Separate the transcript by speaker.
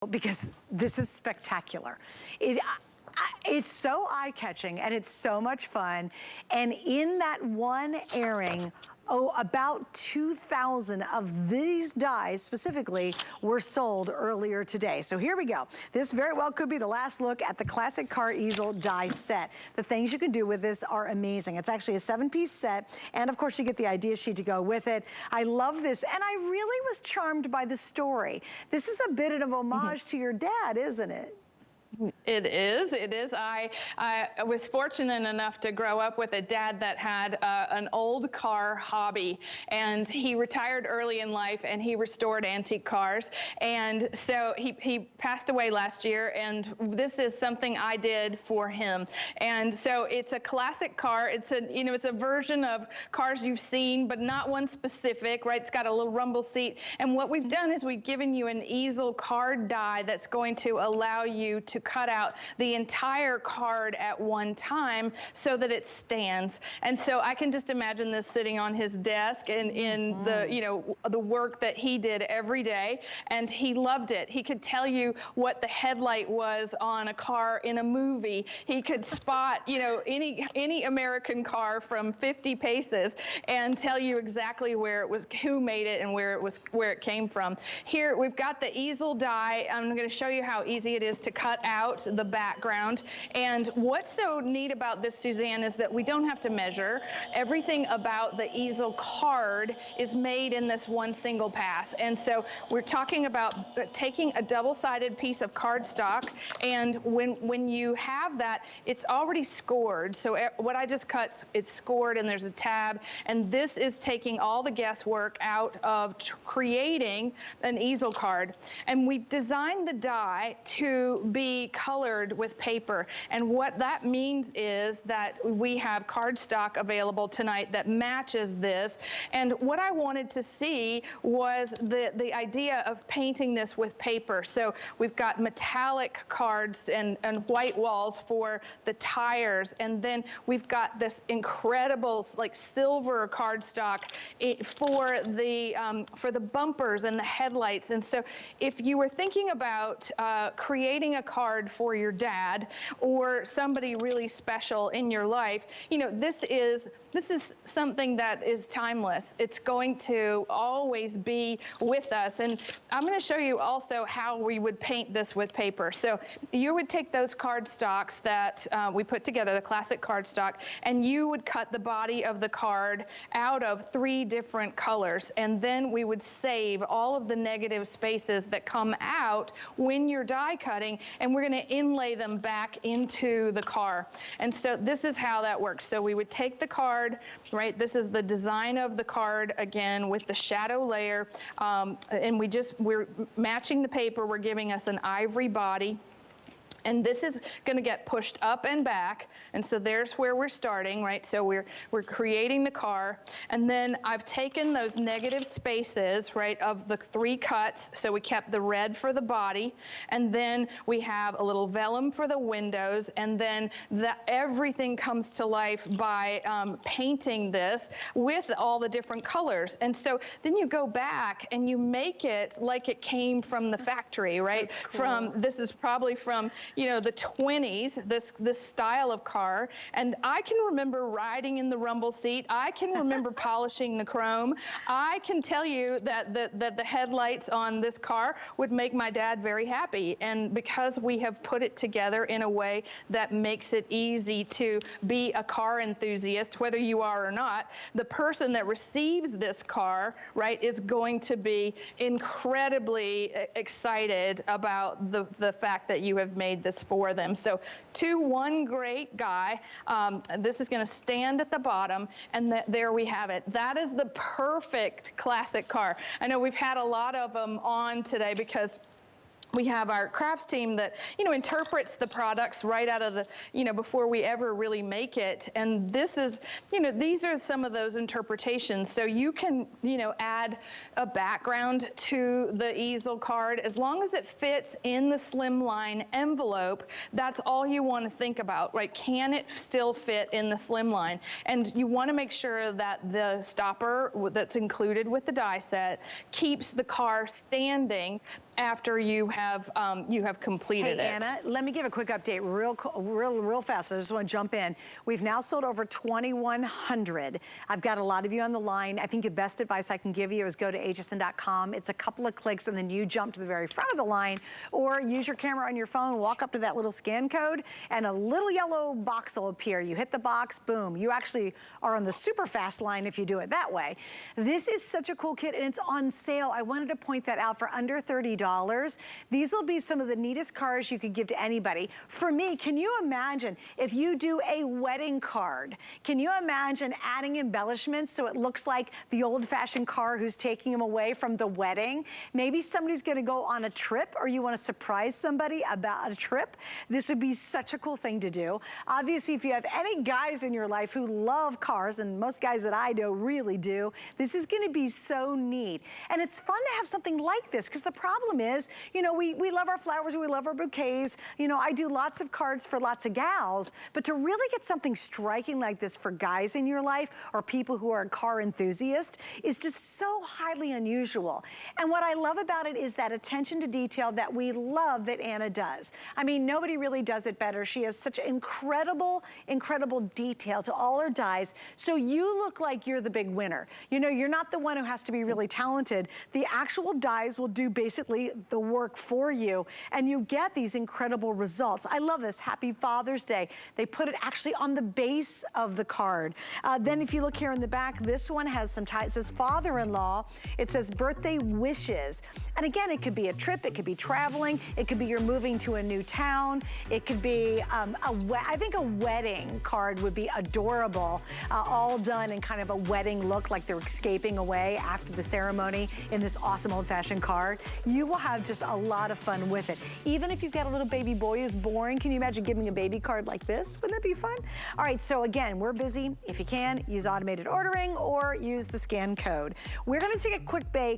Speaker 1: because this is spectacular. It's so eye-catching and it's so much fun. And in that one airing, about 2,000 of these dies specifically were sold earlier today. So here we go. This very well could be the last look at the classic car easel die set. The things you can do with this are amazing. It's actually a 7-piece set, and of course you get the idea sheet to go with it. I love this, and I really was charmed by the story. This is a bit of an homage to your dad, isn't it?
Speaker 2: It is. I was fortunate enough to grow up with a dad that had an old car hobby, and he retired early in life and he restored antique cars. And so he passed away last year, and this is something I did for him. And so it's a classic car. It's a version of cars you've seen, but not one specific, right? It's got a little rumble seat. And what we've done is we've given you an easel card die that's going to allow you to cut out the entire card at one time so that it stands. And so I can just imagine this sitting on his desk and in the work that he did every day, and he loved it. He could tell you what the headlight was on a car in a movie. He could spot, any American car from 50 paces and tell you exactly where it was, who made it, and where it came from. Here we've got the easel die. I'm going to show you how easy it is to cut out the background. And what's so neat about this, Suzanne, is that we don't have to measure. Everything about the easel card is made in this one single pass. And so we're talking about taking a double-sided piece of cardstock, and when you have that, it's already scored. So what I just cut, it's scored, and there's a tab, and this is taking all the guesswork out of creating an easel card. And we've designed the die to be colored with paper. And what that means is that we have cardstock available tonight that matches this. And what I wanted to see was the idea of painting this with paper. So we've got metallic cards and white walls for the tires. And then we've got this incredible like silver cardstock for the bumpers and the headlights. And so if you were thinking about creating a card for your dad or somebody really special in your life, this is something that is timeless. It's going to always be with us. And I'm going to show you also how we would paint this with paper. So you would take those cardstocks that we put together, the classic cardstock, and you would cut the body of the card out of 3 different colors. And then we would save all of the negative spaces that come out when you're die cutting, and we're going to inlay them back into the car. And so this is how that works. So we would take the card, right? This is the design of the card again with the shadow layer, and we're matching the paper. We're giving us an ivory body. And this is going to get pushed up and back. And so there's where we're starting, right? So we're creating the car. And then I've taken those negative spaces, right, of the 3 cuts. So we kept the red for the body. And then we have a little vellum for the windows. And then everything comes to life by painting this with all the different colors. And so then you go back and you make it like it came from the factory, right? That's cool. This is probably from the 20s, this style of car. And I can remember riding in the rumble seat. I can remember polishing the chrome. I can tell you that the headlights on this car would make my dad very happy. And because we have put it together in a way that makes it easy to be a car enthusiast, whether you are or not, the person that receives this car, right, is going to be incredibly excited about the fact that you have made this for them. So 1 great guy. This is going to stand at the bottom, and there we have it. That is the perfect classic car. I know we've had a lot of them on today because we have our crafts team that, interprets the products right out of the, before we ever really make it. And this is, these are some of those interpretations. So you can, add a background to the easel card. As long as it fits in the slimline envelope, that's all you want to think about, right? Can it still fit in the slimline? And you want to make sure that the stopper that's included with the die set keeps the car standing after you have completed it.
Speaker 1: Hey, Anna, let me give a quick update real fast. I just want to jump in. We've now sold over 2,100. I've got a lot of you on the line. I think the best advice I can give you is go to hsn.com. It's a couple of clicks and then you jump to the very front of the line, or use your camera on your phone, walk up to that little scan code, and a little yellow box will appear. You hit the box, boom. You actually are on the super fast line if you do it that way. This is such a cool kit and it's on sale. I wanted to point that out for under $30. These will be some of the neatest cards you could give to anybody. For me, can you imagine if you do a wedding card? Can you imagine adding embellishments so it looks like the old-fashioned car who's taking them away from the wedding? Maybe somebody's gonna go on a trip or you wanna surprise somebody about a trip. This would be such a cool thing to do. Obviously, if you have any guys in your life who love cars, and most guys that I know really do, this is gonna be so neat. And it's fun to have something like this, because the problem is, you know, we love our flowers, we love our bouquets. You know, I do lots of cards for lots of gals, but to really get something striking like this for guys in your life or people who are car enthusiasts is just so highly unusual. And what I love about it is that attention to detail that we love that Anna does. I mean, nobody really does it better. She has such incredible, incredible detail to all her dies. So you look like you're the big winner. You know, you're not the one who has to be really talented. The actual dies will do basically the work for you, and you get these incredible results. I love this. Happy Father's Day. They put it actually on the base of the card. Then if you look here in the back, this one has some ties. It says father-in-law. It says birthday wishes. And again, it could be a trip. It could be traveling. It could be you're moving to a new town. It could be, I think a wedding card would be adorable, all done in kind of a wedding look, like they're escaping away after the ceremony in this awesome old-fashioned card. You will have just a lot of fun with it. Even if you've got a little baby boy who's born, can you imagine giving a baby card like this? Wouldn't that be fun? All right, so again, we're busy. If you can, use automated ordering or use the scan code. We're gonna take a quick break.